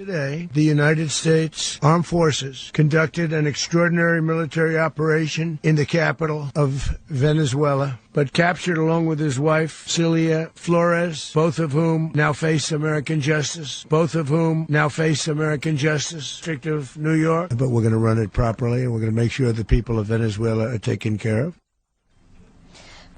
Today, the United States Armed Forces conducted an extraordinary military operation in the capital of Venezuela, but captured along with his wife, Celia Flores, both of whom now face American justice, District of New York. But we're going to run it properly, and we're going to make sure the people of Venezuela are taken care of.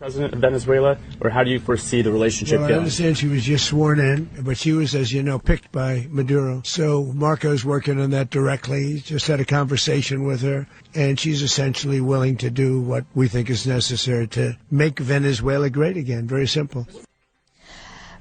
President of Venezuela, or how do you foresee the relationship going? I understand she was just sworn in, but she was, as you know, picked by Maduro. So Marco's working on that directly. Just had a conversation with her, and she's essentially willing to do what we think is necessary to make Venezuela great again. Very simple.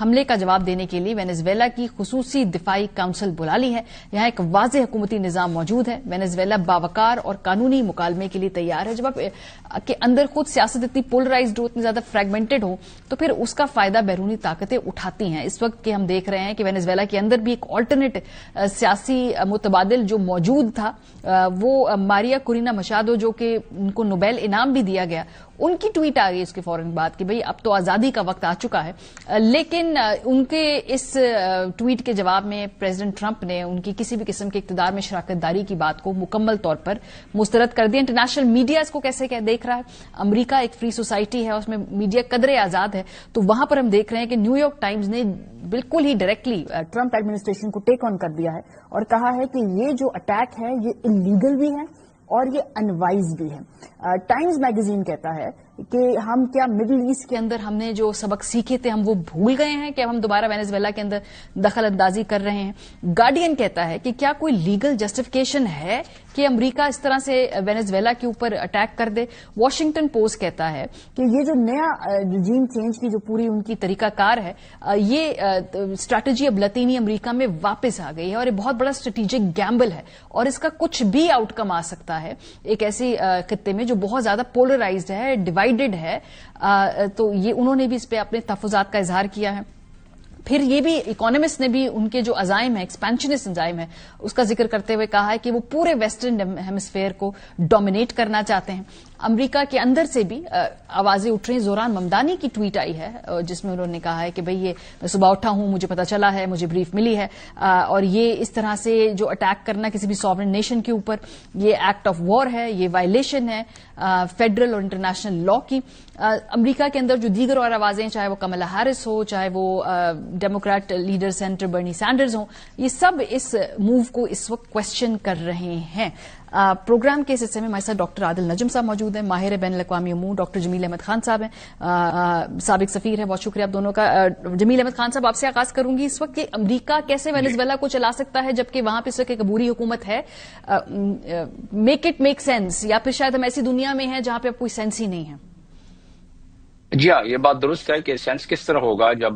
حملے کا جواب دینے کے لیے Venezuela کی خصوصی دفاعی council بلا لی ہے. یہاں ایک واضح حکومتی نظام موجود ہے. وینزویلا باوقار اور قانونی مکالمے کے لیے تیار ہے. جب آپ کے اندر خود سیاست اتنی پولرائزڈ ہو, اتنی زیادہ فریگمنٹڈ ہو, تو پھر اس کا فائدہ بیرونی طاقتیں اٹھاتی ہیں. اس وقت کے ہم دیکھ رہے ہیں کہ وینزویلا کے اندر بھی ایک آلٹرنیٹ سیاسی متبادل جو موجود تھا, وہ ماریا کورینا مشادو, جو کہ ان کو نوبیل انعام بھی دیا گیا, ان کی ٹویٹ آ گئی اس کے فوراً بعد کہ بھئی اب تو آزادی کا وقت آ چکا ہے. لیکن ان کے اس ٹویٹ کے جواب میں پریزیڈنٹ ٹرمپ نے ان کی کسی بھی قسم کے اقتدار میں شراکت داری کی بات کو مکمل طور پر مسترد کر دیا. انٹرنیشنل میڈیا اس کو کیسے دیکھ رہا ہے؟ امریکہ ایک فری سوسائٹی ہے, اس میں میڈیا قدرے آزاد ہے, تو وہاں پر ہم دیکھ رہے ہیں کہ نیو یارک ٹائمز نے بالکل ہی ڈائریکٹلی ٹرمپ ایڈمنسٹریشن کو ٹیک آن کر دیا ہے اور کہا ہے کہ یہ جو اٹیک ہے یہ انلیگل بھی ہے اور یہ انوائز بھی ہے. ٹائمز میگزین کہتا ہے کہ ہم کیا مڈل ایسٹ کے اندر ہم نے جو سبق سیکھے تھے ہم وہ بھول گئے ہیں کہ اب ہم دوبارہ وینزویلا کے اندر دخل اندازی کر رہے ہیں. گارڈین کہتا ہے کہ کیا کوئی لیگل جسٹیفیکیشن ہے کہ امریکہ اس طرح سے وینزویلا کے اوپر اٹیک کر دے. واشنگٹن پوسٹ کہتا ہے کہ یہ جو نیا رجیم چینج کی جو پوری ان کی طریقہ کار ہے, یہ اسٹریٹجی اب لاطینی امریکہ میں واپس آ گئی ہے اور یہ بہت بڑا اسٹریٹجک گیمبل ہے اور اس کا کچھ بھی آؤٹ کم آ سکتا ہے ایک ایسی خطے میں جو بہت زیادہ پولرائزڈ ہے, ڈیوائیڈڈ ہے. تو یہ انہوں نے بھی اس پہ اپنے تحفظات کا اظہار کیا ہے. پھر یہ بھی اکانومسٹ نے بھی ان کے جو عزائم ہیں, ایکسپینشنسٹ عزائم ہیں, اس کا ذکر کرتے ہوئے کہا ہے کہ وہ پورے ویسٹرن ہیمسفیئر کو ڈومینیٹ کرنا چاہتے ہیں. امریکہ کے اندر سے بھی آوازیں اٹھ رہی ہیں. زوران ممدانی کی ٹویٹ آئی ہے جس میں انہوں نے کہا ہے کہ بھئی یہ میں صبح اٹھا ہوں, مجھے پتا چلا ہے, مجھے بریف ملی ہے, اور یہ اس طرح سے جو اٹیک کرنا کسی بھی سوورن نیشن کے اوپر, یہ ایکٹ آف وار ہے, یہ وائلیشن ہے فیڈرل اور انٹرنیشنل لا کی. امریکہ کے اندر جو دیگر اور آوازیں, چاہے وہ کملا ہیرس ہو, چاہے وہ ڈیموکریٹ لیڈر سینیٹر برنی سینڈرز ہوں, یہ سب اس موو کو اس وقت کوشچن کر رہے ہیں. پروگرام کے اس حصے میں ہمارے ساتھ ڈاکٹر عادل نجم صاحب موجود ہیں, ماہر بین الاقوامی امور ڈاکٹر جمیل احمد خان صاحب ہیں, سابق سفیر ہیں. بہت شکریہ آپ دونوں کا. جمیل احمد خان صاحب, آپ سے آغاز کروں گی. اس وقت کہ امریکہ کیسے وینزویلا کو چلا سکتا ہے جبکہ وہاں پہ اس وقت ایک عبوری حکومت ہے؟ میک اٹ میک سینس, یا پھر شاید ہم ایسی دنیا میں ہیں جہاں پہ اب کوئی سینس ہی نہیں ہے؟ جی ہاں, یہ بات درست ہے کہ سینس کس طرح ہوگا جب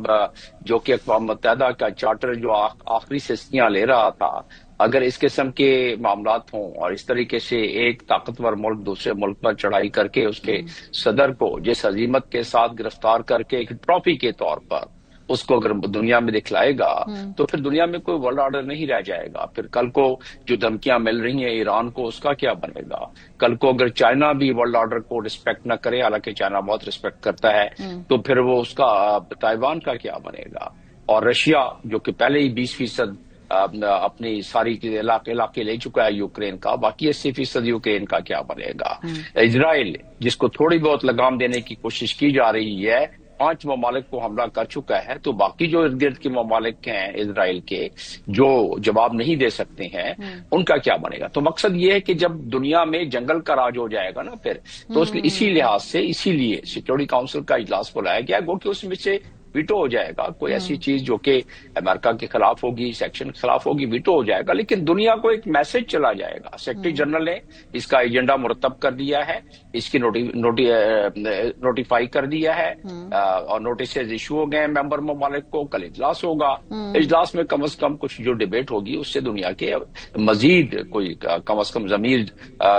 جو کہ اقوام متحدہ کا چارٹر جو آخری سستیاں لے رہا تھا, اگر اس قسم کے معاملات ہوں اور اس طریقے سے ایک طاقتور ملک دوسرے ملک پر چڑھائی کر کے اس کے صدر کو جس عظیمت کے ساتھ گرفتار کر کے ایک ٹرافی کے طور پر اس کو اگر دنیا میں دکھلائے گا تو پھر دنیا میں کوئی ورلڈ آرڈر نہیں رہ جائے گا. پھر کل کو جو دھمکیاں مل رہی ہیں ایران کو, اس کا کیا بنے گا؟ کل کو اگر چائنا بھی ورلڈ آرڈر کو رسپیکٹ نہ کرے, حالانکہ چائنا بہت رسپیکٹ کرتا ہے, تو پھر وہ اس کا تائیوان کا کیا بنے گا؟ اور رشیا جو کہ پہلے ہی 20% اپنی ساری علاقے لے چکا ہے یوکرین کا, باقی 80% یوکرین کا کیا بنے گا؟ اسرائیل جس کو تھوڑی بہت لگام دینے کی کوشش کی جا رہی ہے, 5 ممالک کو حملہ کر چکا ہے, تو باقی جو ارد گرد کے ممالک ہیں اسرائیل کے جو جواب نہیں دے سکتے ہیں, ان کا کیا بنے گا؟ تو مقصد یہ ہے کہ جب دنیا میں جنگل کا راج ہو جائے گا نا پھر, تو اسی لحاظ سے اسی لیے سیکورٹی کاؤنسل کا اجلاس بلایا گیا, گو کہ اس میں سے ویٹو ہو جائے گا. کوئی ایسی چیز جو کہ امریکہ کے خلاف ہوگی, سیکشن کے خلاف ہوگی, ویٹو ہو جائے گا. لیکن دنیا کو ایک میسج چلا جائے گا. سیکرٹری جنرل نے اس کا ایجنڈا مرتب کر دیا ہے, اس کی نوٹیفائی کر دیا ہے, اور نوٹسز ایشو ہو گئے ممبر ممالک کو. کل اجلاس ہوگا, اجلاس میں کم از کم کچھ جو ڈیبیٹ ہوگی اس سے دنیا کے مزید کوئی کم از کم ضمیر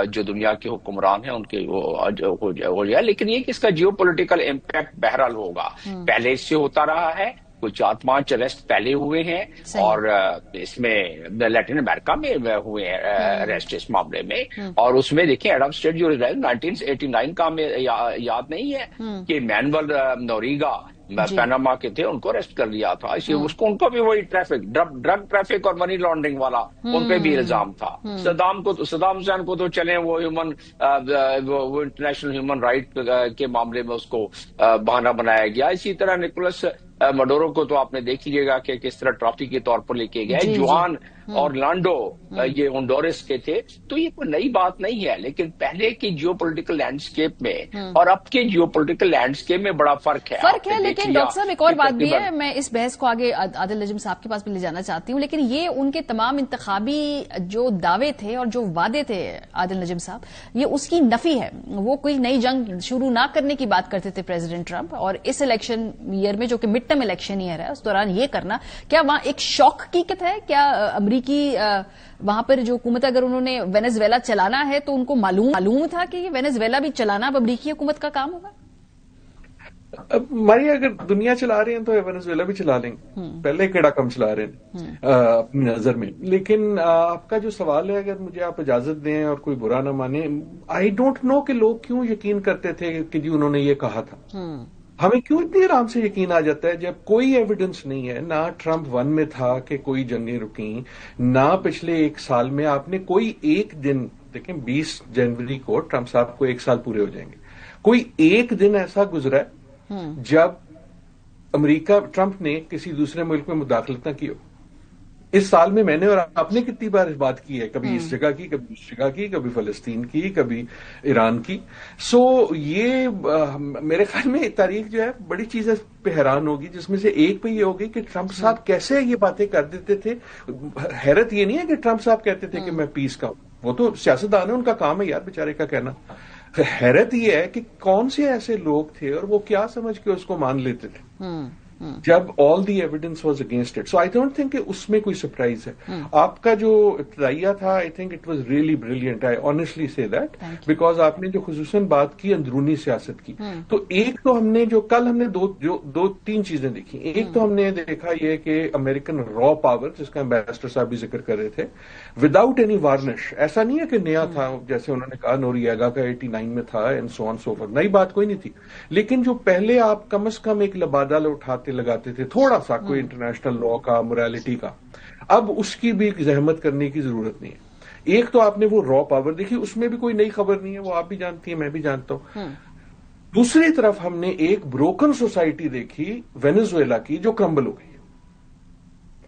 جو دنیا کے حکمران ہیں ان کے ہو جائے. لیکن یہ کہ اس کا جیو پولیٹیکل امپیکٹ بہرحال ہوگا. پہلے اس سے ہوتا رہا ہے, کوئی 4-5 اریسٹ پہلے ہوئے ہیں, اور اس میں لیٹن امریکہ میں ہوئے ہیں اریسٹ اس معاملے میں. اور اس میں دیکھیں ایڈم اسٹیٹ جو 1989 کا ہمیں یاد نہیں ہے کہ مینول نوریگا پیناما کے تھے, ان کو اریسٹ کر لیا تھا. اس لیے ان کو بھی وہی ٹریفک, ڈرگ ٹریفک اور منی لانڈرنگ والا ان پہ بھی الزام تھا. صدام حسین کو تو چلیں وہ انٹرنیشنل ہیومن رائٹ کے معاملے میں اس کو بہانہ بنایا گیا. اسی طرح نکولس مڈورو کو تو آپ نے دیکھ لیجیے گا کہ کس طرح ٹرافی کے طور پر لے کے گئے. جوان اور لانڈو یہ ہونڈورس کے تھے. تو یہ کوئی نئی بات نہیں ہے, لیکن پہلے کی جیو پولیٹیکل لینڈسکیپ میں اور اب کے جیو پولیٹیکل لینڈسکیپ میں بڑا فرق ہے. لیکن ڈاکٹر صاحب ایک اور بات بھی ہے, میں اس بحث کو آگے عادل نجم صاحب کے پاس بھی لے جانا چاہتی ہوں, لیکن یہ ان کے تمام انتخابی جو دعوے تھے اور جو وعدے تھے عادل نجم صاحب, یہ اس کی نفی ہے. وہ کوئی نئی جنگ شروع نہ کرنے کی بات کرتے تھے پریزیڈنٹ ٹرمپ, اور اس الیکشن ایئر میں جو کہ مڈ ٹرم الیکشن ایئر ہے اس دوران یہ کرنا, کیا وہاں ایک شوق حقیقت ہے؟ کیا امریکی وہاں پر جو حکومت اگر انہوں نے وینزویلا چلانا ہے تو ان کو معلوم تھا کہ یہ وینزویلا بھی چلانا اب امریکی حکومت کا کام ہوگا؟ ہماری اگر دنیا چلا رہے ہیں تو وینزویلا بھی چلا لیں گے, پہلے کیڑا کم چلا رہے ہیں اپنی نظر میں. لیکن آپ کا جو سوال ہے, اگر مجھے آپ اجازت دیں اور کوئی برا نہ مانے, آئی ڈونٹ نو کہ لوگ کیوں یقین کرتے تھے کہ جی انہوں نے یہ کہا تھا. ہمیں کیوں اتنی آرام سے یقین آ جاتا ہے جب کوئی ایویڈنس نہیں ہے؟ نہ ٹرمپ 1 میں تھا کہ کوئی جنگیں رکیں, نہ پچھلے 1 سال میں آپ نے کوئی ایک دن دیکھیں. 20 جنوری کو ٹرمپ صاحب کو 1 سال پورے ہو جائیں گے. کوئی ایک دن ایسا گزرا ہے جب امریکہ ٹرمپ نے کسی دوسرے ملک میں مداخلت نہ کی ہو؟ اس سال میں نے اور آپ نے کتنی بار اس بات کی ہے, کبھی اس جگہ کی, کبھی اس جگہ کی, کبھی فلسطین کی, کبھی ایران کی. سو یہ میرے خیال میں تاریخ جو ہے بڑی چیزیں پہ حیران ہوگی, جس میں سے ایک پہ یہ ہوگی کہ ٹرمپ صاحب کیسے یہ باتیں کر دیتے تھے. حیرت یہ نہیں ہے کہ ٹرمپ صاحب کہتے تھے کہ میں پیس کا ہوں, وہ تو سیاستدان ہے, ان کا کام ہے یار بیچارے کا کہنا. حیرت یہ ہے کہ کون سے ایسے لوگ تھے اور وہ کیا سمجھ کے اس کو مان لیتے تھے جب all the evidence was against it. So I don't think کہ اس میں کوئی سرپرائز ہے. آپ کا جو ابتدائیہ تھا, I think it was really brilliant. I honestly سے دیٹ, بیکاز آپ نے جو خصوصاً بات کی اندرونی سیاست کی, تو ایک تو ہم نے جو کل ہم نے دو تین چیزیں دیکھی. ایک تو ہم نے دیکھا یہ کہ امریکن را پاور, جس کا امبیسڈر صاحب بھی ذکر کر رہے تھے, وداؤٹ اینی وارنش. ایسا نہیں ہے کہ نیا تھا, جیسے انہوں نے کہا نوریگا کا 89 میں تھا and so on so forth, نئی بات کوئی نہیں تھی. لیکن جو پہلے آپ کم از کم ایک لبادہ لگاتے تھے تھوڑا سا کوئی انٹرنیشنل لا کا, موریلٹی کا, اب اس کی بھی زحمت کرنے کی ضرورت نہیں ہے. ایک تو آپ نے وہ را پاور دیکھی, اس میں بھی کوئی نئی خبر نہیں ہے, وہ آپ بھی جانتی ہیں, میں بھی جانتا ہوں. دوسری طرف ہم نے ایک بروکن سوسائٹی دیکھی وینزویلا کی, جو کرمبل ہو گئی.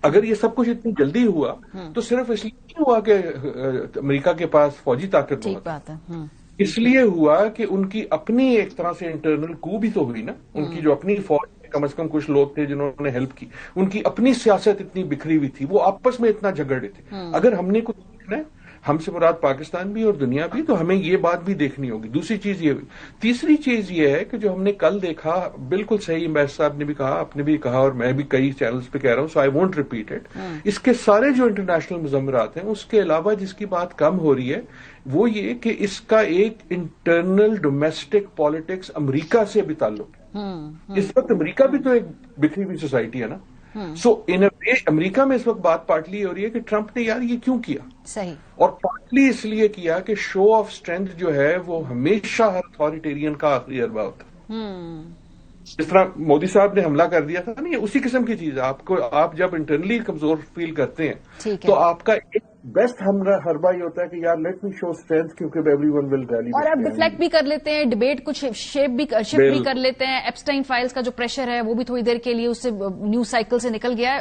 اگر یہ سب کچھ اتنی جلدی ہوا تو صرف اس لیے نہیں ہوا کہ امریکہ کے پاس فوجی طاقت بہت ہے, اس لیے ہوا کہ ان کی اپنی ایک طرح سے انٹرنل کو بھی تو ہوئی نا. ان کی جو اپنی فوج, کم از کم کچھ لوگ تھے جنہوں نے ہیلپ کی, ان کی اپنی سیاست اتنی بکھری ہوئی تھی, وہ آپس میں اتنا جھگڑ رہے تھے. اگر ہم نے کچھ دیکھنا ہے, ہم سے مراد پاکستان بھی اور دنیا بھی, تو ہمیں یہ بات بھی دیکھنی ہوگی. دوسری چیز یہ ہوئی. تیسری چیز یہ ہے کہ جو ہم نے کل دیکھا, بالکل صحیح امبیسڈر صاحب نے بھی کہا, آپ نے بھی کہا, اور میں بھی کئی چینلز پہ کہہ رہا ہوں, سو آئی وونٹ ریپیٹ اٹ. اس کے سارے جو انٹرنیشنل مضمرات ہیں, اس کے علاوہ جس کی بات کم ہو رہی ہے وہ یہ کہ اس کا ایک انٹرنل ڈومیسٹک پالیٹکس امریکہ سے بھی تعلق ہے. اس وقت امریکہ بھی تو ایک بکھری ہوئی سوسائٹی ہے نا. سو ان امریکہ میں اس وقت بات پارٹلی ہو رہی ہے کہ ٹرمپ نے یار یہ کیوں کیا, صحیح, اور پارٹلی اس لیے کیا کہ شو آف اسٹرینتھ جو ہے وہ ہمیشہ ہر اتھارٹیرین کا آخری اربا ہوتا ہے. جس طرح مودی صاحب نے حملہ کر دیا تھا نا, یہ اسی قسم کی چیز ہے. آپ جب انٹرنلی کمزور فیل کرتے ہیں تو آپ کا ایک بیسٹ حربہ یہ ہوتا ہے کہ یار لیٹ می شو اسٹرینتھ, کیونکہ ایوری ون ول ریلی. اور آپ ڈیفلیکٹ بھی کر لیتے ہیں, ڈبیٹ کچھ شفٹ بھی کر لیتے ہیں. ایپسٹائن فائلز کا جو پریشر ہے وہ بھی تھوڑی دیر کے لیے اس سے نیوز سائیکل سے نکل گیا ہے.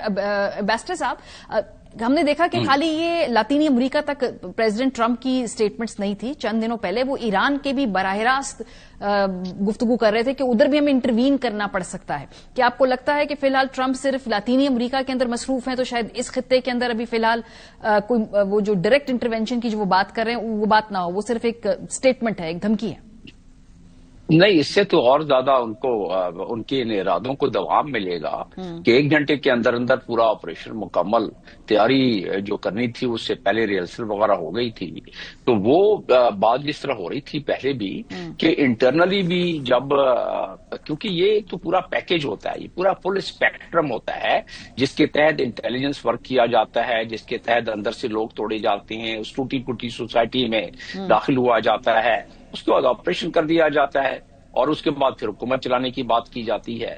ایمبیسڈر صاحب, ہم نے دیکھا کہ خالی یہ لاطینی امریکہ تک پریزیڈنٹ ٹرمپ کی سٹیٹمنٹس نہیں تھی. چند دنوں پہلے وہ ایران کے بھی براہ راست گفتگو کر رہے تھے کہ ادھر بھی ہمیں انٹروین کرنا پڑ سکتا ہے. کیا آپ کو لگتا ہے کہ فی الحال ٹرمپ صرف لاطینی امریکہ کے اندر مصروف ہیں, تو شاید اس خطے کے اندر ابھی فی الحال کوئی وہ جو ڈائریکٹ انٹروینشن کی جو وہ بات کر رہے ہیں وہ بات نہ ہو, وہ صرف ایک سٹیٹمنٹ ہے, ایک دھمکی ہے؟ نہیں, اس سے تو اور زیادہ ان کو ان کے ارادوں کو دوام ملے گا کہ 1 گھنٹے کے اندر اندر پورا آپریشن مکمل تیاری جو کرنی تھی اس سے پہلے ریہرسل وغیرہ ہو گئی تھی. تو وہ بات جس طرح ہو رہی تھی پہلے بھی کہ انٹرنلی بھی جب, کیونکہ یہ تو پورا پیکج ہوتا ہے, یہ پورا فل اسپیکٹرم ہوتا ہے جس کے تحت انٹیلیجنس ورک کیا جاتا ہے, جس کے تحت اندر سے لوگ توڑے جاتے ہیں, اس ٹوٹی پھوٹی سوسائٹی میں داخل ہوا جاتا ہے, اس کے بعد آپریشن کر دیا جاتا ہے, اور اس کے بعد پھر حکومت چلانے کی بات کی جاتی ہے.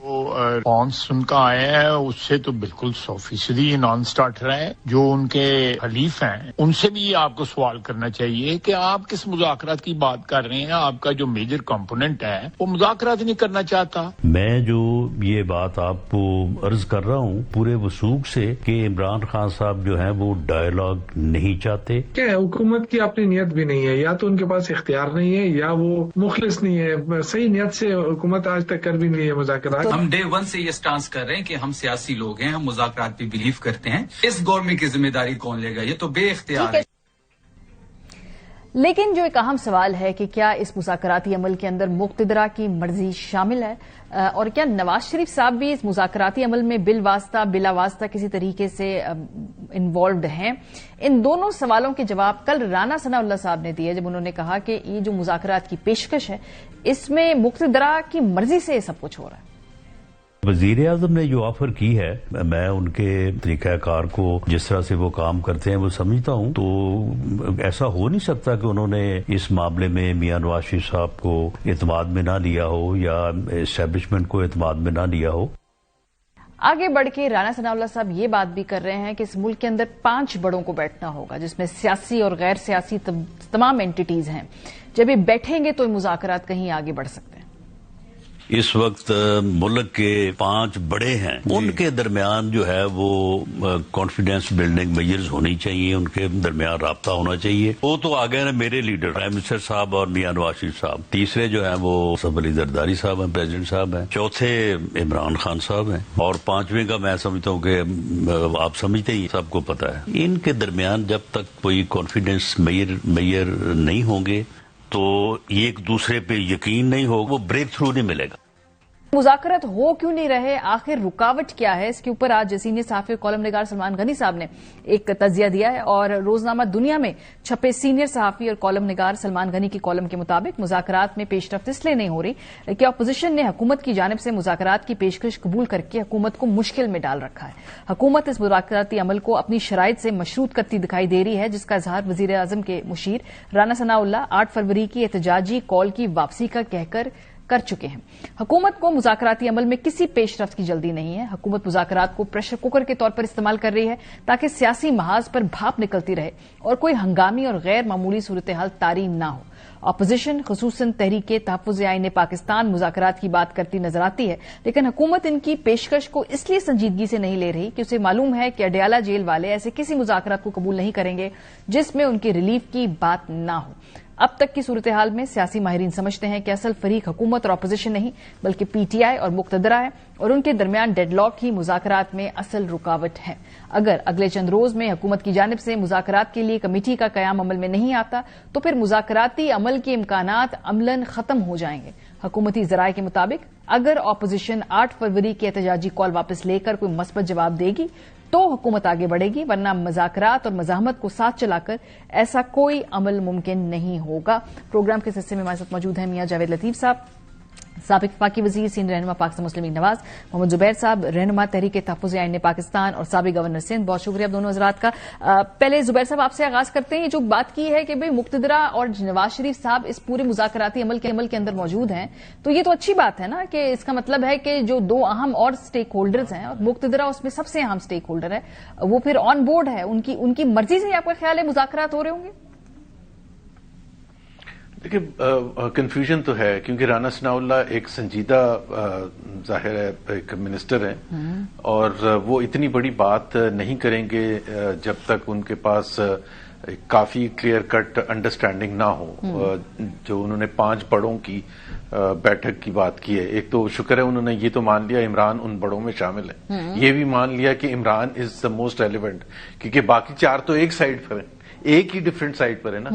رسپانس ان کا آیا ہے اس سے تو بالکل 100% نان اسٹارٹر ہے. جو ان کے حلیف ہیں ان سے بھی آپ کو سوال کرنا چاہیے کہ آپ کس مذاکرات کی بات کر رہے ہیں. آپ کا جو میجر کمپوننٹ ہے وہ مذاکرات نہیں کرنا چاہتا. میں جو یہ بات آپ کو عرض کر رہا ہوں پورے وثوق سے کہ عمران خان صاحب جو ہیں وہ ڈائیلاگ نہیں چاہتے. کیا حکومت کی اپنی نیت بھی نہیں ہے, یا تو ان کے پاس اختیار نہیں ہے یا وہ مخلص نہیں ہے. صحیح نیت سے حکومت آج تک کر بھی نہیں ہے مذاکرات. ہم ڈے ون سے یہ سٹانس کر رہے ہیں کہ ہم سیاسی لوگ ہیں, ہم مذاکرات پہ بلیو کرتے ہیں. اس گورنمنٹ کی ذمہ داری کون لے گا؟ یہ تو بے اختیار ہے. لیکن جو ایک اہم سوال ہے کہ کیا اس مذاکراتی عمل کے اندر مقتدرہ کی مرضی شامل ہے, اور کیا نواز شریف صاحب بھی اس مذاکراتی عمل میں بالواسطہ بلا واسطہ کسی طریقے سے انوالوڈ ہیں؟ ان دونوں سوالوں کے جواب کل رانا ثناء اللہ صاحب نے دیے جب انہوں نے کہا کہ یہ جو مذاکرات کی پیشکش ہے اس میں مقتدرہ کی مرضی سے یہ سب کچھ ہو رہا ہے. وزیر اعظم نے جو آفر کی ہے میں ان کے طریقہ کار کو جس طرح سے وہ کام کرتے ہیں وہ سمجھتا ہوں, تو ایسا ہو نہیں سکتا کہ انہوں نے اس معاملے میں میاں نواز شریف صاحب کو اعتماد میں نہ لیا ہو یا اسٹیبلشمنٹ کو اعتماد میں نہ لیا ہو. آگے بڑھ کے رانا ثناء اللہ صاحب یہ بات بھی کر رہے ہیں کہ اس ملک کے اندر 5 بڑوں کو بیٹھنا ہوگا جس میں سیاسی اور غیر سیاسی تمام اینٹیز ہیں. جب یہ بیٹھیں گے تو یہ مذاکرات کہیں آگے بڑھ سکتے ہیں. اس وقت ملک کے 5 بڑے ہیں ان کے درمیان جو ہے وہ کانفیڈینس بلڈنگ میجرز ہونی چاہیے, ان کے درمیان رابطہ ہونا چاہیے. وہ تو آگے ہیں میرے لیڈر پرائم منسٹر صاحب اور میاں نواز شریف صاحب. تیسرے جو ہیں وہ سب علی زرداری صاحب ہیں, پریزیڈنٹ صاحب ہیں. چوتھے عمران خان صاحب ہیں, اور 5ویں کا میں سمجھتا ہوں کہ آپ سمجھتے ہی سب کو پتا ہے. ان کے درمیان جب تک کوئی کانفیڈینس میجر نہیں ہوں گے تو ایک دوسرے پہ یقین نہیں ہوگا, وہ بریک تھرو نہیں ملے گا. مذاکرات ہو کیوں نہیں رہے, آخر رکاوٹ کیا ہے؟ اس کے اوپر آج سینئر صحافی کالم نگار سلمان غنی صاحب نے ایک تجزیہ دیا ہے, اور روزنامہ دنیا میں چھپے سینئر صحافی اور کالم نگار سلمان غنی کی کالم کے مطابق مذاکرات میں پیش رفت اس لیے نہیں ہو رہی کہ اپوزیشن نے حکومت کی جانب سے مذاکرات کی پیشکش قبول کر کے حکومت کو مشکل میں ڈال رکھا ہے. حکومت اس مذاکراتی عمل کو اپنی شرائط سے مشروط کرتی دکھائی دے رہی ہے, جس کا اظہار وزیر اعظم کے مشیر رانا ثناء اللہ 8 فروری کی احتجاجی کال کی واپسی کا کہہ کر چکے ہیں. حکومت کو مذاکراتی عمل میں کسی پیش رفت کی جلدی نہیں ہے. حکومت مذاکرات کو پریشر کوکر کے طور پر استعمال کر رہی ہے تاکہ سیاسی محاذ پر بھاپ نکلتی رہے اور کوئی ہنگامی اور غیر معمولی صورتحال طاری نہ ہو. اپوزیشن خصوصاً تحریک تحفظ آئین پاکستان مذاکرات کی بات کرتی نظر آتی ہے, لیکن حکومت ان کی پیشکش کو اس لیے سنجیدگی سے نہیں لے رہی کہ اسے معلوم ہے کہ اڈیالہ جیل والے ایسے کسی مذاکرات کو قبول نہیں کریں گے جس میں ان کے ریلیف کی بات نہ ہو. اب تک کی صورتحال میں سیاسی ماہرین سمجھتے ہیں کہ اصل فریق حکومت اور اپوزیشن نہیں بلکہ پی ٹی آئی اور مقتدرہ ہے, اور ان کے درمیان ڈیڈ لاک ہی مذاکرات میں اصل رکاوٹ ہے. اگر اگلے چند روز میں حکومت کی جانب سے مذاکرات کے لیے کمیٹی کا قیام عمل میں نہیں آتا تو پھر مذاکراتی عمل کے امکانات عملاً ختم ہو جائیں گے. حکومتی ذرائع کے مطابق اگر اپوزیشن 8 فروری کی احتجاجی کال واپس لے کر کوئی مثبت جواب دے گی تو حکومت آگے بڑھے گی, ورنہ مذاکرات اور مزاحمت کو ساتھ چلا کر ایسا کوئی عمل ممکن نہیں ہوگا. پروگرام کے حصے میں ہمارے ساتھ موجود ہیں میاں جاوید لطیف صاحب, سابق وفاقی وزیر سینئر رہنما پاکستان مسلم لیگ نواز, محمد زبیر صاحب رہنما تحریک تحفظ آئین پاکستان اور سابق گورنر سندھ. بہت شکریہ آپ دونوں حضرات کا. پہلے زبیر صاحب آپ سے آغاز کرتے ہیں. یہ جو بات کی ہے کہ بھئی مقتدرہ اور نواز شریف صاحب اس پورے مذاکراتی عمل کے اندر موجود ہیں, تو یہ تو اچھی بات ہے نا کہ اس کا مطلب ہے کہ جو 2 اہم اور سٹیک ہولڈرز ہیں اور مقتدرہ اس میں سب سے اہم سٹیک ہولڈر ہے, وہ پھر آن بورڈ ہے. ان کی مرضی سے آپ کا خیال ہے مذاکرات ہو رہے ہوں گے؟ دیکھیے کنفیوژن تو ہے کیونکہ رانا ثناء اللہ ایک سنجیدہ ظاہر ہے ایک منسٹر ہیں اور وہ اتنی بڑی بات نہیں کریں گے جب تک ان کے پاس کافی کلیئر کٹ انڈرسٹینڈنگ نہ ہو. جو انہوں نے 5 بڑوں کی بیٹھک کی بات کی ہے, ایک تو شکر ہے انہوں نے یہ تو مان لیا عمران ان بڑوں میں شامل ہے, یہ بھی مان لیا کہ عمران از دا موسٹ ریلیونٹ, کیونکہ باقی 4 تو ایک سائڈ پر ہیں, ایک ہی ڈفرینٹ سائڈ پر ہے نا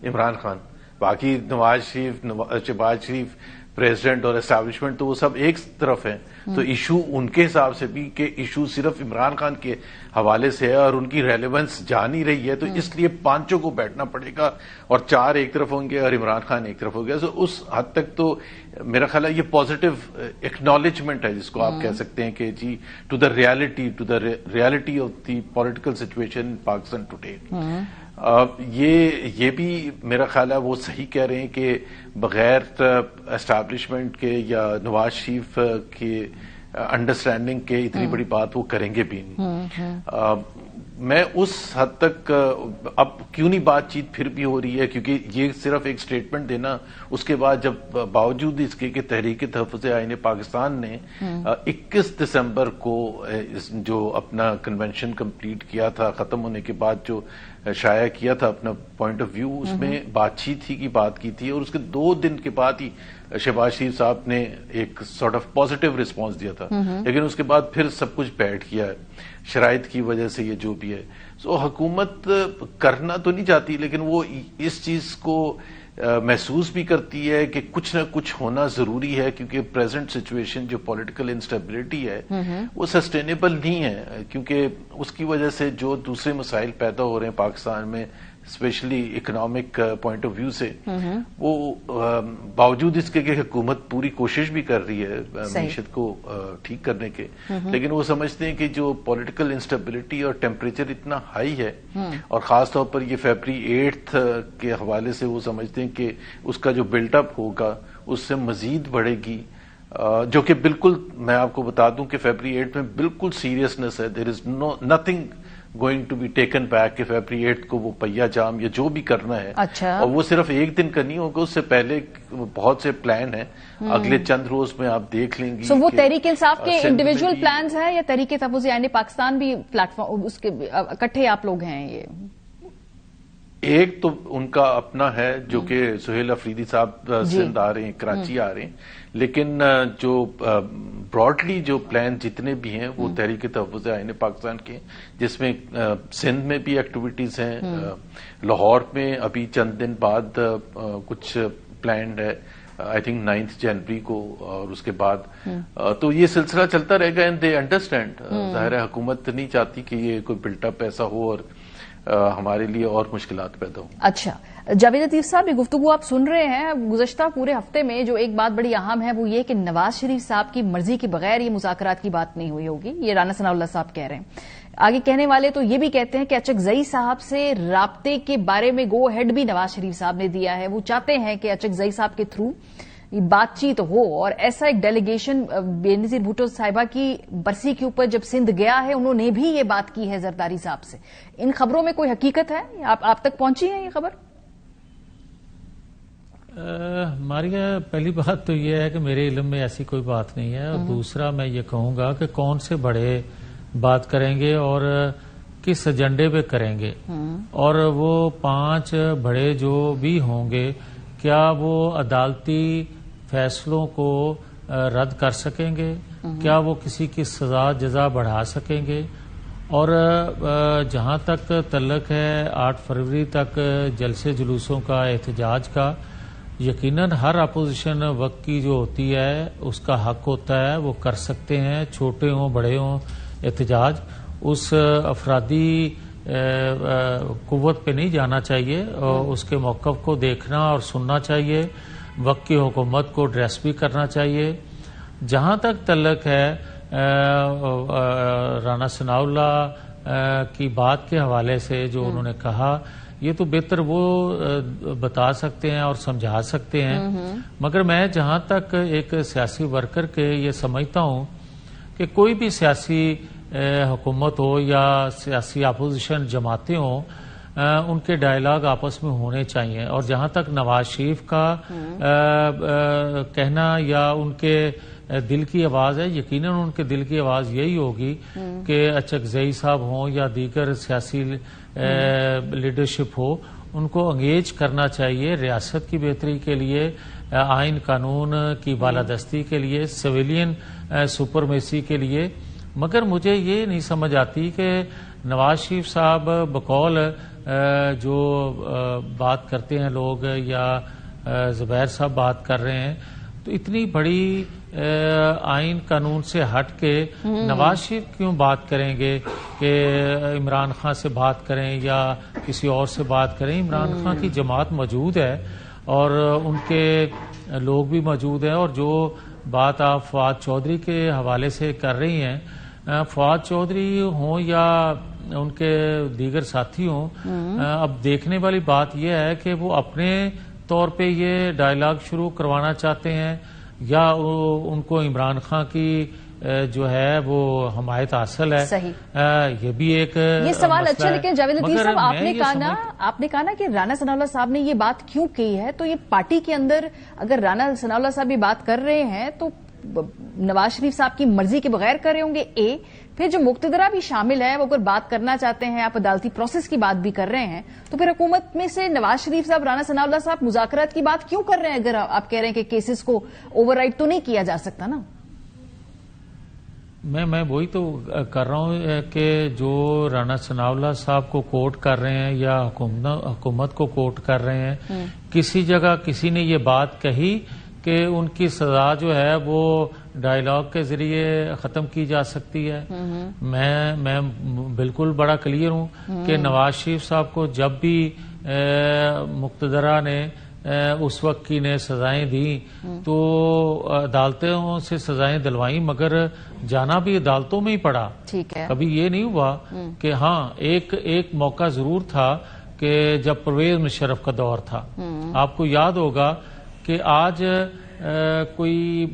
عمران خان. باقی نواز شریف, شہباز شریف, پریزیڈنٹ اور اسٹیبلشمنٹ تو وہ سب ایک طرف ہیں. تو ایشو ان کے حساب سے بھی کہ ایشو صرف عمران خان کے حوالے سے ہے اور ان کی ریلیونس جا نہیں رہی ہے, تو اس لیے 5 کو بیٹھنا پڑے گا اور 4 ایک طرف ہوں گے اور عمران خان ایک طرف ہو گیا. تو اس حد تک تو میرا خیال ہے یہ پازیٹو ایکنالجمنٹ ہے جس کو آپ کہہ سکتے ہیں کہ جی to the reality of the political situation in Pakistan today. یہ بھی میرا خیال ہے وہ صحیح کہہ رہے ہیں کہ بغیر اسٹیبلشمنٹ کے یا نواز شریف کے انڈرسٹینڈنگ کے اتنی بڑی بات وہ کریں گے بھی نہیں. میں اس حد تک اب کیوں نہیں بات چیت پھر بھی ہو رہی ہے، کیونکہ یہ صرف ایک سٹیٹمنٹ دینا، اس کے بعد جب باوجود اس کے کہ تحریک تحفظ آئین پاکستان نے 21 دسمبر کو جو اپنا کنونشن کمپلیٹ کیا تھا، ختم ہونے کے بعد جو شائع کیا تھا اپنا پوائنٹ آف ویو، اس میں بات چیت ہی کی بات کی تھی، اور اس کے 2 دن کے بعد ہی شہباز شریف صاحب نے ایک سارٹ آف پازیٹیو رسپانس دیا تھا، لیکن اس کے بعد پھر سب کچھ بیٹھ گیا ہے شرائط کی وجہ سے، یہ جو بھی ہے. سو حکومت کرنا تو نہیں چاہتی، لیکن وہ اس چیز کو محسوس بھی کرتی ہے کہ کچھ نہ کچھ ہونا ضروری ہے، کیونکہ پریزنٹ سچویشن جو پولیٹیکل انسٹیبلٹی ہے وہ سسٹینیبل نہیں ہے، کیونکہ اس کی وجہ سے جو دوسرے مسائل پیدا ہو رہے ہیں پاکستان میں، specially economic point of view سے، وہ باوجود اس کے کہ حکومت پوری کوشش بھی کر رہی ہے معیشت کو ٹھیک کرنے کے، لیکن وہ سمجھتے ہیں کہ جو پولیٹیکل انسٹیبلٹی اور ٹیمپریچر اتنا ہائی ہے، اور خاص طور پر یہ فیبری 8 کے حوالے سے وہ سمجھتے ہیں کہ اس کا جو بلٹ اپ ہوگا اس سے مزید بڑھے گی، جو کہ بالکل میں آپ کو بتا دوں کہ فیبری 8 میں بالکل سیریسنس ہے. There is nothing going to be taken back کہ فیبری 8 کو وہ پہیا جام یا جو بھی کرنا ہے، اور وہ صرف ایک دن کا نہیں ہوگا، اس سے پہلے بہت سے پلان ہیں، اگلے چند روز میں آپ دیکھ لیں گی. وہ تحریک انصاف کے انڈیویجول پلانز ہیں یا تحریک تحفظ آئین پاکستان بھی پلیٹ فارم اس کے اکٹھے آپ لوگ ہیں؟ یہ ایک تو ان کا اپنا ہے جو کہ سہیل افریدی صاحب سندھ آ رہے ہیں، کراچی آ رہے ہیں، لیکن جو براڈلی جو پلان جتنے بھی ہیں وہ تحریک تحفظ آئین پاکستان کے، جس میں سندھ میں بھی ایکٹیویٹیز ہیں، لاہور میں ابھی چند دن بعد کچھ پلانڈ ہے، آئی تھنک 9 جنوری کو، اور اس کے بعد تو یہ سلسلہ چلتا رہے گا. اینڈ دے انڈرسٹینڈ، ظاہر ہے حکومت نہیں چاہتی کہ یہ کوئی بلٹ اپ ایسا ہو اور ہمارے لیے اور مشکلات پیدا ہوں. اچھا جاوید لطیف صاحب، یہ گفتگو آپ سن رہے ہیں. گزشتہ پورے ہفتے میں جو ایک بات بڑی اہم ہے وہ یہ کہ نواز شریف صاحب کی مرضی کے بغیر یہ مذاکرات کی بات نہیں ہوئی ہوگی، یہ رانا ثناء اللہ صاحب کہہ رہے ہیں. آگے کہنے والے تو یہ بھی کہتے ہیں کہ اچکزئی صاحب سے رابطے کے بارے میں گو ہیڈ بھی نواز شریف صاحب نے دیا ہے. وہ چاہتے ہیں کہ اچکزئی صاحب کے تھرو بات چیت ہو، اور ایسا ایک ڈیلیگیشن بینظیر بھٹو صاحبہ کی برسی کے اوپر جب سندھ گیا ہے انہوں نے بھی یہ بات کی ہے زرداری صاحب سے. ان خبروں میں کوئی حقیقت ہے؟ آپ تک پہنچی ہے یہ خبر؟ ماریا، پہلی بات تو یہ ہے کہ میرے علم میں ایسی کوئی بات نہیں ہے، اور دوسرا میں یہ کہوں گا کہ کون سے بڑے بات کریں گے اور کس ایجنڈے پہ کریں گے، اور وہ 5 بڑے جو بھی ہوں گے کیا وہ عدالتی فیصلوں کو رد کر سکیں گے؟ کیا وہ کسی کی سزا جزا بڑھا سکیں گے؟ اور جہاں تک تعلق ہے 8 فروری تک جلسے جلوسوں کا، احتجاج کا، یقیناً ہر اپوزیشن وقت کی جو ہوتی ہے اس کا حق ہوتا ہے، وہ کر سکتے ہیں، چھوٹے ہوں بڑے ہوں احتجاج. اس افرادی قوت پہ نہیں جانا چاہیے، اور اس کے موقف کو دیکھنا اور سننا چاہیے، وقت کی حکومت کو ڈریس بھی کرنا چاہیے. جہاں تک تعلق ہے رانا ثناء اللہ کی بات کے حوالے سے جو انہوں نے کہا، یہ تو بہتر وہ بتا سکتے ہیں اور سمجھا سکتے ہیں، مگر میں جہاں تک ایک سیاسی ورکر کے یہ سمجھتا ہوں کہ کوئی بھی سیاسی حکومت ہو یا سیاسی اپوزیشن جماعتیں ہوں، ان کے ڈائیلاگ آپس میں ہونے چاہیے. اور جہاں تک نواز شریف کا کہنا یا ان کے دل کی آواز ہے، یقیناً ان کے دل کی آواز یہی ہوگی کہ اچکزئی صاحب ہوں یا دیگر سیاسی لیڈرشپ ہو، ان کو انگیج کرنا چاہیے ریاست کی بہتری کے لیے، آئین قانون کی بالادستی کے لیے، سویلین سپرمیسی کے لیے. مگر مجھے یہ نہیں سمجھ آتی کہ نواز شریف صاحب بقول جو بات کرتے ہیں لوگ، یا زبیر صاحب بات کر رہے ہیں، تو اتنی بڑی آئین قانون سے ہٹ کے نواز شریف کیوں بات کریں گے کہ عمران خان سے بات کریں یا کسی اور سے بات کریں؟ عمران خان کی جماعت موجود ہے اور ان کے لوگ بھی موجود ہیں. اور جو بات آپ فواد چودھری کے حوالے سے کر رہی ہیں، فواد چودھری ہوں یا ان کے دیگر ساتھی ہوں. اب دیکھنے والی بات یہ ہے کہ وہ اپنے طور پہ یہ ڈائلاگ شروع کروانا چاہتے ہیں یا ان کو عمران خان کی جو ہے وہ حمایت حاصل ہے. یہ بھی ایک یہ سوال اچھا. لیکن جاوید لطیف صاحب آپ نے کہا نا کہ رانا ثناء اللہ صاحب نے یہ بات کیوں کی ہے, تو یہ پارٹی کے اندر اگر رانا ثناء اللہ صاحب یہ بات کر رہے ہیں تو نواز شریف صاحب کی مرضی کے بغیر کر رہے ہوں گے. پھر جو مقتدرہ بھی شامل ہے وہ اگر بات کرنا چاہتے ہیں, آپ عدالتی پروسیس کی بات بھی کر رہے ہیں, تو پھر حکومت میں سے نواز شریف صاحب, رانا ثناء اللہ صاحب مذاکرات کی بات کیوں کر رہے ہیں اگر آپ کہہ رہے ہیں کہ کیسز کو اوور رائڈ تو نہیں کیا جا سکتا نا؟ میں وہی تو کر رہا ہوں کہ جو رانا ثناء اللہ صاحب کو کوٹ کر رہے ہیں یا حکومت کو کوٹ کر رہے ہیں, کسی جگہ کسی نے یہ بات کہی کہ ان کی سزا جو ہے وہ ڈائلاگ کے ذریعے ختم کی جا سکتی ہے. میں بالکل بڑا کلیئر ہوں کہ نواز شریف صاحب کو جب بھی مقتدرہ نے اس وقت کی نے سزائیں دیں تو عدالتوں سے سزائیں دلوائیں, مگر جانا بھی عدالتوں میں ہی پڑا. کبھی یہ نہیں ہوا کہ ہاں ایک موقع ضرور تھا کہ جب پرویز مشرف کا دور تھا. آپ کو یاد ہوگا کہ آج کوئی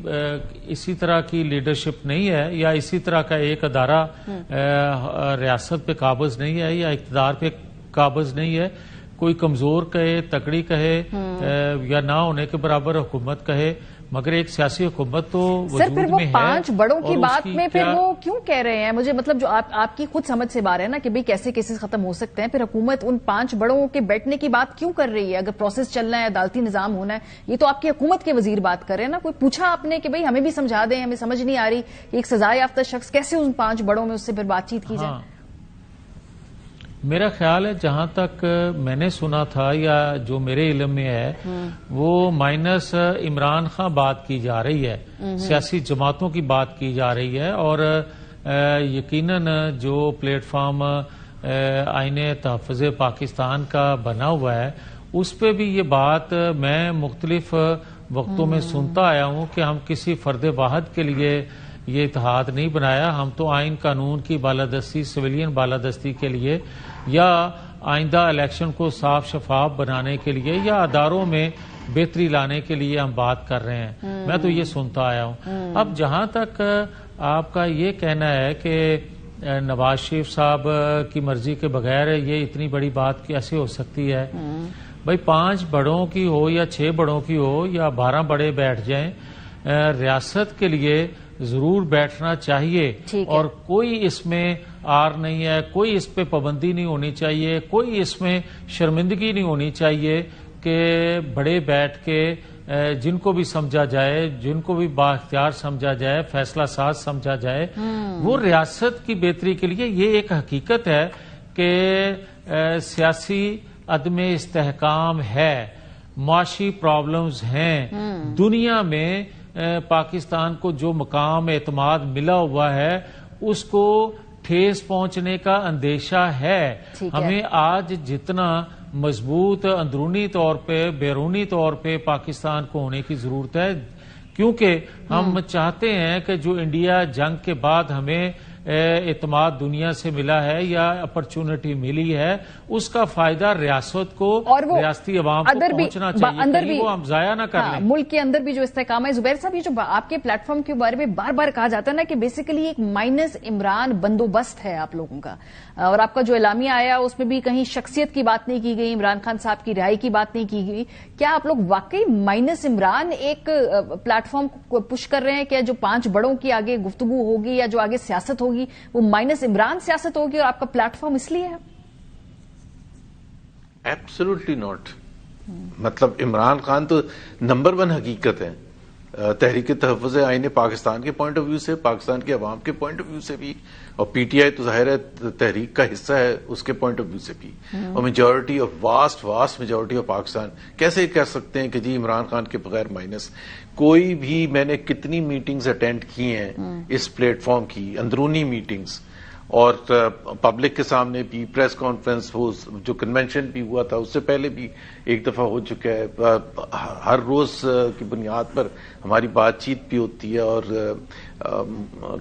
اسی طرح کی لیڈرشپ نہیں ہے یا اسی طرح کا ایک ادارہ ریاست پہ قابض نہیں ہے یا اقتدار پہ قابض نہیں ہے. کوئی کمزور کہے, تکڑی کہے یا نہ ہونے کے برابر حکومت کہے, مگر ایک سیاسی حکومت تو وجود پھر وہ میں ہے. 5 بڑوں کی بات میں پھر وہ کیوں کہہ رہے ہیں؟ مجھے مطلب جو آپ کی خود سمجھ سے بات ہے نا کہ بھئی کیسے کیسز ختم ہو سکتے ہیں, پھر حکومت ان 5 بڑوں کے بیٹھنے کی بات کیوں کر رہی ہے اگر پروسیس چلنا ہے, عدالتی نظام ہونا ہے؟ یہ تو آپ کی حکومت کے وزیر بات کر رہے ہیں نا. کوئی پوچھا آپ نے کہ بھئی ہمیں بھی سمجھا دیں, ہمیں سمجھ نہیں آ رہی کہ ایک سزا یافتہ شخص کیسے ان 5 بڑوں میں اس سے پھر بات چیت کی جائے؟ میرا خیال ہے جہاں تک میں نے سنا تھا یا جو میرے علم میں ہے وہ مائنس عمران خان بات کی جا رہی ہے, سیاسی جماعتوں کی بات کی جا رہی ہے. اور یقیناً جو پلیٹ فارم آئین تحفظ پاکستان کا بنا ہوا ہے اس پہ بھی یہ بات میں مختلف وقتوں میں سنتا آیا ہوں کہ ہم کسی فرد واحد کے لیے یہ اتحاد نہیں بنایا, ہم تو آئین قانون کی بالادستی, سویلین بالادستی کے لیے یا آئندہ الیکشن کو صاف شفاف بنانے کے لیے یا اداروں میں بہتری لانے کے لیے ہم بات کر رہے ہیں. میں تو یہ سنتا آیا ہوں. اب جہاں تک آپ کا یہ کہنا ہے کہ نواز شریف صاحب کی مرضی کے بغیر یہ اتنی بڑی بات کیسے ہو سکتی ہے؟ بھائی 5 بڑوں کی ہو یا 6 بڑوں کی ہو یا 12 بڑے بیٹھ جائیں, ریاست کے لیے ضرور بیٹھنا چاہیے اور کوئی اس میں آر نہیں ہے, کوئی اس پہ پابندی نہیں ہونی چاہیے, کوئی اس میں شرمندگی نہیں ہونی چاہیے کہ بڑے بیٹھ کے جن کو بھی سمجھا جائے, جن کو بھی با اختیار سمجھا جائے, فیصلہ ساز سمجھا جائے, وہ ریاست کی بہتری کے لیے. یہ ایک حقیقت ہے کہ سیاسی عدم استحکام ہے, معاشی پرابلمز ہیں دنیا میں. پاکستان کو جو مقام اعتماد ملا ہوا ہے اس کو ٹھیس پہنچنے کا اندیشہ ہے. ہمیں آج جتنا مضبوط اندرونی طور پہ, بیرونی طور پہ پاکستان کو ہونے کی ضرورت ہے, کیونکہ ہم چاہتے ہیں کہ جو انڈیا جنگ کے بعد ہمیں اعتماد دنیا سے ملا ہے یا اپرچونٹی ملی ہے اس کا فائدہ ریاست کو, ریاستی عوام کو پہنچنا چاہیے, وہ ہم ضائع نہ کر لیں. ملک کے اندر بھی جو استحکام ہے. زبیر صاحب, یہ جو آپ کے پلیٹ فارم کے بارے میں بار بار کہا جاتا ہے نا کہ بیسیکلی ایک مائنس عمران بندوبست ہے آپ لوگوں کا, اور آپ کا جو اعلامیہ آیا اس میں بھی کہیں شخصیت کی بات نہیں کی گئی, عمران خان صاحب کی رہائی کی بات نہیں کی گئی. کیا آپ لوگ واقعی مائنس عمران ایک پلیٹ فارم کو پش کر رہے ہیں کہ جو 5 بڑوں کی آگے گفتگو ہوگی یا جو آگے سیاست ہوگی وہ مائنس عمران سیاست ہوگی اور آپ کا پلیٹ فارم اس لیے ہے؟ Absolutely not. مطلب عمران خان تو نمبر 1 حقیقت ہے تحریک تحفظ آئین پاکستان کے پوائنٹ آف ویو سے, پاکستان کے عوام کے پوائنٹ آف ویو سے بھی, اور پی ٹی آئی تو ظاہر ہے تحریک کا حصہ ہے اس کے پوائنٹ آف ویو سے بھی, اور majority of vast majority of Pakistan. کیسے کہہ سکتے ہیں کہ جی عمران خان کے بغیر مائنس؟ کوئی بھی, میں نے کتنی میٹنگز اٹینڈ کی ہیں اس پلیٹ فارم کی, اندرونی میٹنگز اور پبلک کے سامنے بھی, پریس کانفرنس ہو, جو کنونشن بھی ہوا تھا اس سے پہلے بھی ایک دفعہ ہو چکا ہے. ہر روز کی بنیاد پر ہماری بات چیت بھی ہوتی ہے اور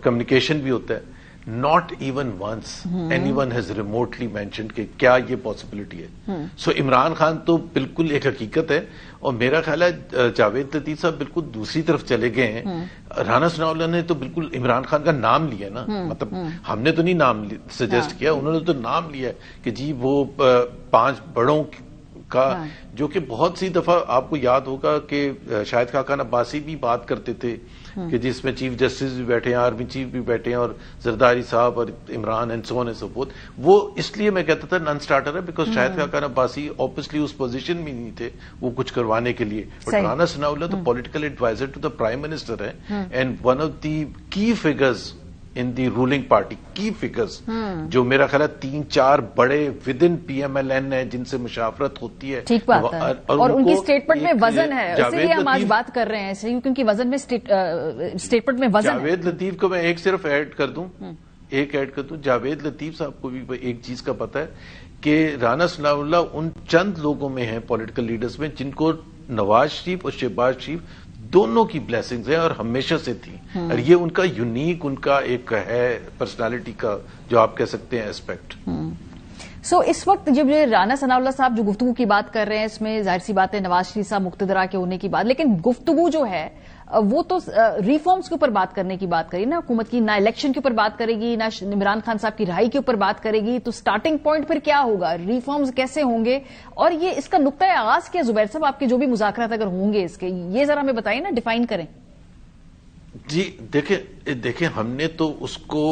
کمیونیکیشن بھی ہوتا ہے. not even once anyone has remotely mentioned کہ کیا یہ پاسبلٹی ہے. سو عمران خان تو بالکل ایک حقیقت ہے, اور میرا خیال ہے جاوید لطیف صاحب بالکل دوسری طرف چلے گئے ہیں. رانا ثناء اللہ نے تو بالکل عمران خان کا نام لیا نا, مطلب ہم نے تو نہیں نام سجیسٹ کیا, انہوں نے تو نام لیا کہ جی وہ 5 بڑوں کا, جو کہ بہت سی دفعہ آپ کو یاد ہوگا کہ شاہد خاقان عباسی بھی بات کرتے تھے کہ جس میں چیف جسٹس بھی بیٹھے ہیں, آرمی چیف بھی بیٹھے ہیں, اور زرداری صاحب اور Imran and so on and so forth. وہ اس لیے میں کہتا تھا نان اسٹارٹر ہے بیکاز شاہد خاقان عباسی اوبویسلی اس پوزیشن میں نہیں تھے وہ کچھ کروانے کے لیے, بٹ رانا ثناء اللہ تو political adviser to the prime minister ہے and one of the key figures in the ruling party, key figures جو میرا خیال ہے 3-4 بڑے within P M L N ہیں جن سے مشاورت ہوتی ہے. ٹھیک بات ہے, اور ان کی اسٹیٹمنٹ میں وزن ہے, اسی لیے ہم آج بات کر رہے ہیں کیونکہ وزن میں اسٹیٹمنٹ میں وزن ہے. جاوید لطیف کو میں ایک صرف ایڈ کر دوں, جاوید لطیف صاحب کو بھی ایک چیز کا پتہ ہے کہ رانا ثناء اللہ ان چند لوگوں میں ہیں پولیٹیکل لیڈرز میں جن کو نواز شریف اور شہباز شریف دونوں کی بلیسنگز ہیں اور ہمیشہ سے تھی, اور یہ ان کا یونیک, ان کا ایک ہے پرسنالٹی کا جو آپ کہہ سکتے ہیں ایسپیکٹ. سو اس وقت جب یہ رانا ثناء اللہ صاحب جو گفتگو کی بات کر رہے ہیں, اس میں ظاہر سی بات ہے نواز شریف صاحب مقتدرہ کے ہونے کی بات, لیکن گفتگو جو ہے وہ تو ریفارمز کے اوپر بات کرنے کی بات کری نا حکومت کی, نہ الیکشن کے اوپر بات کرے گی, نہ عمران خان صاحب کی رہائی کے اوپر بات کرے گی. تو سٹارٹنگ پوائنٹ پھر کیا ہوگا, ریفارمز کیسے ہوں گے, اور یہ اس کا نقطۂ آغاز کیا زبیر صاحب, آپ کے جو بھی مذاکرات اگر ہوں گے اس کے, یہ ذرا ہمیں بتائیں نا, ڈیفائن کریں. جی دیکھیں ہم نے تو اس کو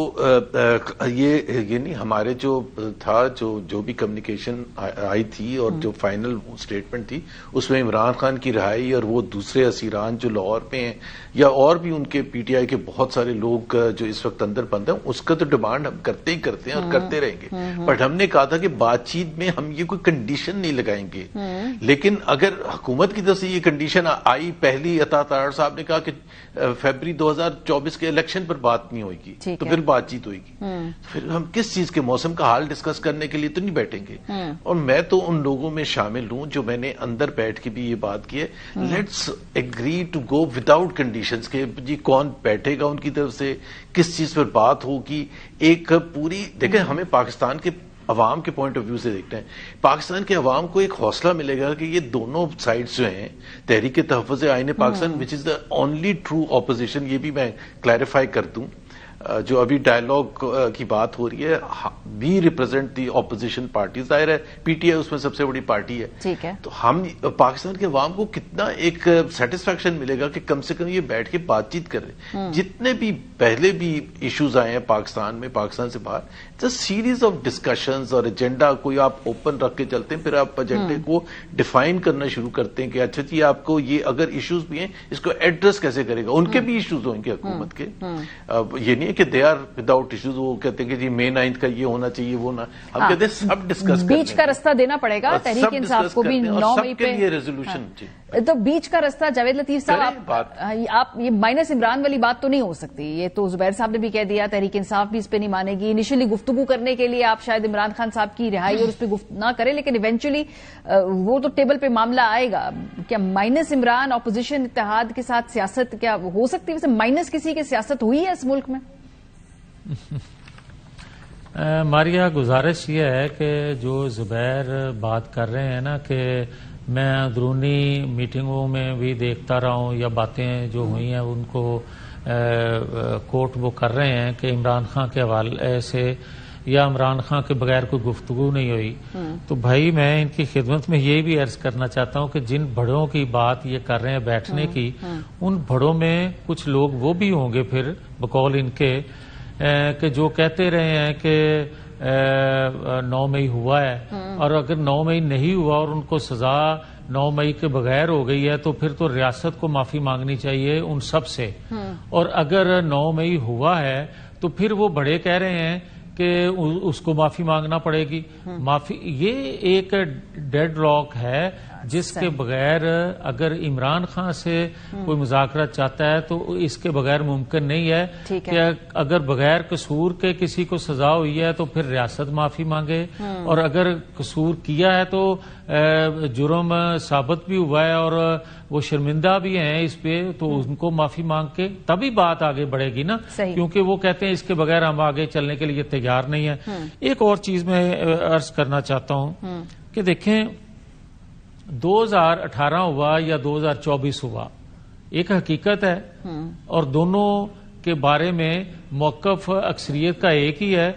یہ نہیں, ہمارے جو تھا جو بھی کمیونیکیشن آئی تھی اور جو فائنل اسٹیٹمنٹ تھی اس میں عمران خان کی رہائی اور وہ دوسرے اسیران جو لاہور میں ہیں یا اور بھی ان کے پی ٹی آئی کے بہت سارے لوگ جو اس وقت اندر بند ہیں, اس کا تو ڈیمانڈ ہم کرتے ہی کرتے ہیں اور کرتے رہیں گے. بٹ ہم نے کہا تھا کہ بات چیت میں ہم یہ کوئی کنڈیشن نہیں لگائیں گے, لیکن اگر حکومت کی طرف سے یہ کنڈیشن آئی, پہلی عطا طاہر صاحب نے کہا کہ فیبری 2024 کے الیکشن پر بات نہیں ہوئے گی تو پھر بات چیت ہوئے گی, پھر ہم کس چیز کے, موسم کا حال ڈسکس کرنے کے لیے تو نہیں بیٹھیں گے. اور میں تو ان لوگوں میں شامل ہوں جو میں نے اندر بیٹھ کے بھی یہ بات کی ہے, let's agree to go without conditions کہ جی کون بیٹھے گا ان کی طرف سے, کس چیز پر بات ہوگی. ایک پوری دیکھیں, ہمیں پاکستان کے عوام کے پوائنٹ آف ویو سے دیکھتے ہیں, پاکستان کے عوام کو ایک حوصلہ ملے گا کہ یہ دونوں سائڈز جو ہیں, تحریک تحفظ آئین پاکستان وچ از دا اونلی ٹرو اپوزیشن, یہ بھی میں کلیریفائی کر دوں, جو ابھی ڈائلاگ کی بات ہو رہی ہے, we represent the opposition party, ظاہر ہے پی ٹی آئی اس میں سب سے بڑی پارٹی ہے, تو ہم پاکستان کے عوام کو کتنا ایک سیٹسفیکشن ملے گا کہ کم سے کم یہ بیٹھ کے بات چیت کر رہے. جتنے بھی پہلے بھی ایشوز آئے ہیں پاکستان میں, پاکستان سے باہر, سیریز آف ڈسکشنز اور ایجنڈا کوئی آپ اوپن رکھ کے چلتے ہیں, پھر آپ ایجنڈے کو ڈیفائن کرنا شروع کرتے ہیں کہ اچھا جی آپ کو یہ اگر ایشوز بھی ہیں اس کو ایڈریس کیسے کرے گا. ان کے بھی ایشوز ہویں گے حکومت کے, یہ نہیں ہے کہ دے آر وداؤٹ ایشوز, وہ کہتے ہیں کہ جی مئی 9 کا یہ ہونا چاہیے وہ نہ, ہم کہتے ہیں سب ڈسکس بیچ کا رستہ دینا پڑے گا تحریک انصاف کو بھی 9 مئی پہ ریزولوشن. تو بیچ کا رستہ جاوید لطیف صاحب, آپ یہ مائنس عمران والی بات تو نہیں ہو سکتی, یہ تو زبیر صاحب نے بھی کہہ دیا, تحریک انصاف بھی اس پہ نہیں مانے گی. انیشلی گفتگو کرنے کے لیے آپ شاید عمران خان صاحب کی رہائی اور اس پہ نہ کریں, لیکن ایونچولی وہ تو ٹیبل پہ معاملہ آئے گا. کیا مائنس عمران اپوزیشن اتحاد کے ساتھ سیاست کیا ہو سکتی ہے؟ ویسے مائنس کسی کی سیاست ہوئی ہے اس ملک میں؟ ہماری یہاں گزارش یہ ہے کہ جو زبیر بات کر رہے ہیں نا, کہ میں اندرونی میٹنگوں میں بھی دیکھتا رہا ہوں یا باتیں جو ہوئی ہیں ان کو کوٹ وہ کر رہے ہیں کہ عمران خان کے حوالے سے یا عمران خان کے بغیر کوئی گفتگو نہیں ہوئی. تو بھائی میں ان کی خدمت میں یہ بھی عرض کرنا چاہتا ہوں کہ جن بڑوں کی بات یہ کر رہے ہیں بیٹھنے کی, ان بڑوں میں کچھ لوگ وہ بھی ہوں گے پھر بقول ان کے کہ جو کہتے رہے ہیں کہ 9 مئی ہوا ہے, اور اگر 9 مئی نہیں ہوا اور ان کو سزا 9 مئی کے بغیر ہو گئی ہے تو پھر تو ریاست کو معافی مانگنی چاہیے ان سب سے. اور اگر 9 مئی ہوا ہے تو پھر وہ بڑے کہہ رہے ہیں کہ اس کو معافی مانگنا پڑے گی. معافی یہ ایک ڈیڈ لاک ہے جس کے بغیر اگر عمران خان سے کوئی مذاکرات چاہتا ہے تو اس کے بغیر ممکن نہیں ہے کہ اگر بغیر قصور کے کسی کو سزا ہوئی ہے تو پھر ریاست معافی مانگے، اور اگر قصور کیا ہے تو جرم ثابت بھی ہوا ہے اور وہ شرمندہ بھی ہیں اس پہ، تو ان کو معافی مانگ کے تبھی بات آگے بڑھے گی نا، کیونکہ وہ کہتے ہیں اس کے بغیر ہم آگے چلنے کے لیے تیار نہیں ہیں۔ ایک اور چیز میں عرض کرنا چاہتا ہوں کہ دیکھیں 2018 ہوا یا 2024 ہوا، ایک حقیقت ہے اور دونوں کے بارے میں موقف اکثریت کا ایک ہی ہے،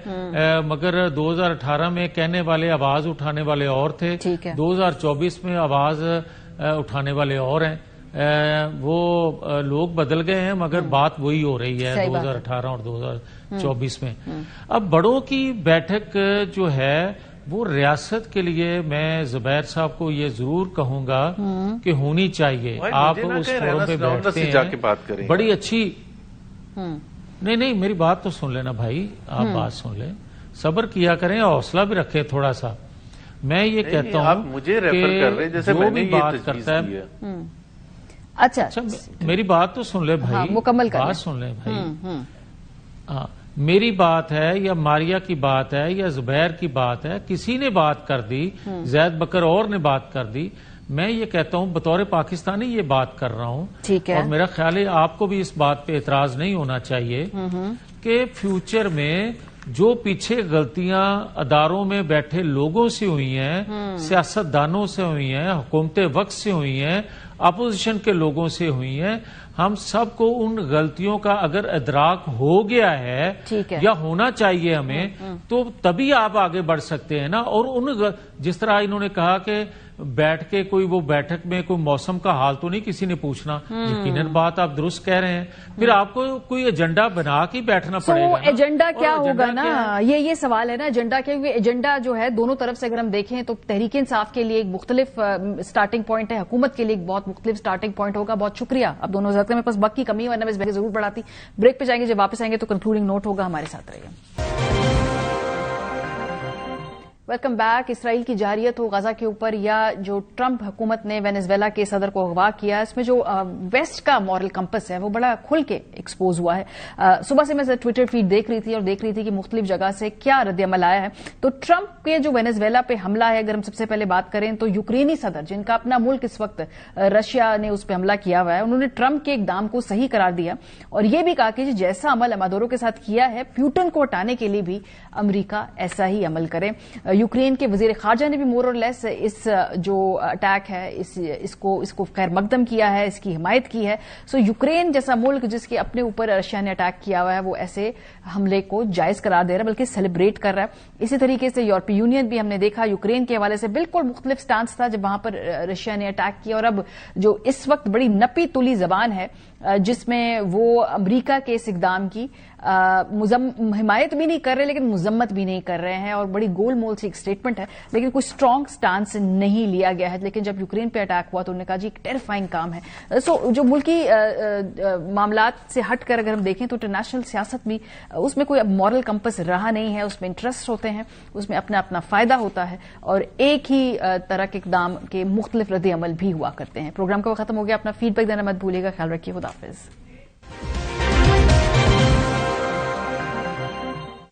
مگر 2018 میں کہنے والے آواز اٹھانے والے اور تھے، 2024 میں آواز اٹھانے والے اور ہیں، وہ لوگ بدل گئے ہیں مگر بات وہی ہو رہی ہے 2018 اور 2024 میں۔ اب بڑوں کی بیٹھک جو ہے وہ ریاست کے لیے میں زبیر صاحب کو یہ ضرور کہوں گا کہ ہونی چاہیے۔ آپ اس فورم پہ بیٹھتے ہیں، بڑی اچھی، نہیں میری بات تو سن لینا بھائی، آپ بات سن لیں، صبر کیا کریں، حوصلہ بھی رکھیں تھوڑا سا۔ میں یہ کہتا ہوں کہ جو بھی بات کرتا ہے، اچھا میری بات تو سن لے بھائی، مکمل بات سن لیں بھائی۔ میری بات ہے یا ماریا کی بات ہے یا زبیر کی بات ہے، کسی نے بات کر دی، زید بکر اور نے بات کر دی، میں یہ کہتا ہوں بطور پاکستانی یہ بات کر رہا ہوں، اور میرا خیال ہے آپ کو بھی اس بات پہ اعتراض نہیں ہونا چاہیے کہ فیوچر میں جو پیچھے غلطیاں اداروں میں بیٹھے لوگوں سے ہوئی ہیں، سیاستدانوں سے ہوئی ہیں، حکومت وقت سے ہوئی ہیں، اپوزیشن کے لوگوں سے ہوئی ہیں، ہم سب کو ان غلطیوں کا اگر ادراک ہو گیا ہے یا ہونا چاہیے ہمیں، تو تبھی آپ آگے بڑھ سکتے ہیں نا۔ اور جس طرح انہوں نے کہا کہ بیٹھ کے کوئی وہ بیٹھک میں کوئی موسم کا حال تو نہیں کسی نے پوچھنا، یقیناً بات آپ درست کہہ رہے ہیں، پھر آپ کو کوئی ایجنڈا بنا کے بیٹھنا پڑے گا۔ ایجنڈا کیا ہوگا نا، یہ سوال ہے نا، ایجنڈا کیا، کیونکہ ایجنڈا جو ہے دونوں طرف سے اگر ہم دیکھیں تو تحریک انصاف کے لیے ایک مختلف سٹارٹنگ پوائنٹ ہے، حکومت کے لیے ایک بہت مختلف سٹارٹنگ پوائنٹ ہوگا۔ بہت شکریہ آپ دونوں حضرات، میں پاس وقت کی کمی ہے ورنہ میں اس بحث ضرور بڑھاتی۔ بریک پہ جائیں گے، جب واپس آئیں گے تو کنکلوڈنگ نوٹ ہوگا، ہمارے ساتھ رہیے۔ Welcome back. اسرائیل کی جارحیت ہو غزہ کے اوپر یا جو ٹرمپ حکومت نے وینزویلا کے صدر کو اغوا کیا، اس میں جو ویسٹ کا مورل کمپس ہے وہ بڑا کھل کے ایکسپوز ہوا ہے۔ صبح سے میں ٹویٹر فیڈ دیکھ رہی تھی کہ مختلف جگہ سے کیا رد عمل آیا ہے۔ تو ٹرمپ کے جو وینزویلا پہ حملہ ہے، اگر ہم سب سے پہلے بات کریں تو یوکرینی صدر جن کا اپنا ملک اس وقت رشیا نے اس پہ حملہ کیا ہوا ہے، انہوں نے ٹرمپ کے اقدام کو صحیح قرار دیا اور یہ بھی کہا کہ جیسا عمل مادورو کے ساتھ کیا ہے، پیوٹن کو ہٹانے کے لیے بھی امریکہ ایسا ہی عمل کرے۔ یوکرین کے وزیر خارجہ نے بھی مور اور لیس اس جو اٹیک ہے اس کو خیر مقدم کیا ہے، اس کی حمایت کی ہے۔ سو یوکرین جیسا ملک جس کے اپنے اوپر رشیا نے اٹیک کیا ہوا ہے، وہ ایسے حملے کو جائز قرار دے رہا ہے، بلکہ سیلیبریٹ کر رہا ہے۔ اسی طریقے سے یورپی یونین بھی ہم نے دیکھا یوکرین کے حوالے سے بالکل مختلف سٹانس تھا جب وہاں پر رشیا نے اٹیک کیا، اور اب جو اس وقت بڑی نپی تلی زبان ہے جس میں وہ امریکہ کے اس اقدام کی حمایت بھی نہیں کر رہے لیکن مذمت بھی نہیں کر رہے ہیں، اور بڑی گول مول سی ایک سٹیٹمنٹ ہے لیکن کوئی اسٹرانگ سٹانس نہیں لیا گیا ہے۔ لیکن جب یوکرین پہ اٹیک ہوا تو انہوں نے کہا جی ایک ٹیریفائنگ کام ہے۔ سو جو ملکی معاملات سے ہٹ کر اگر ہم دیکھیں تو انٹرنیشنل سیاست بھی اس میں کوئی اب مورل کمپس رہا نہیں ہے، اس میں انٹرسٹ ہوتے ہیں، اس میں اپنا اپنا فائدہ ہوتا ہے اور ایک ہی طرح کے اقدام کے مختلف رد عمل بھی ہوا کرتے ہیں۔ پروگرام کا وقت ختم ہو گیا، اپنا فیڈ بیک دینا مت بھولیے گا، خیال رکھیے، خدا حافظ۔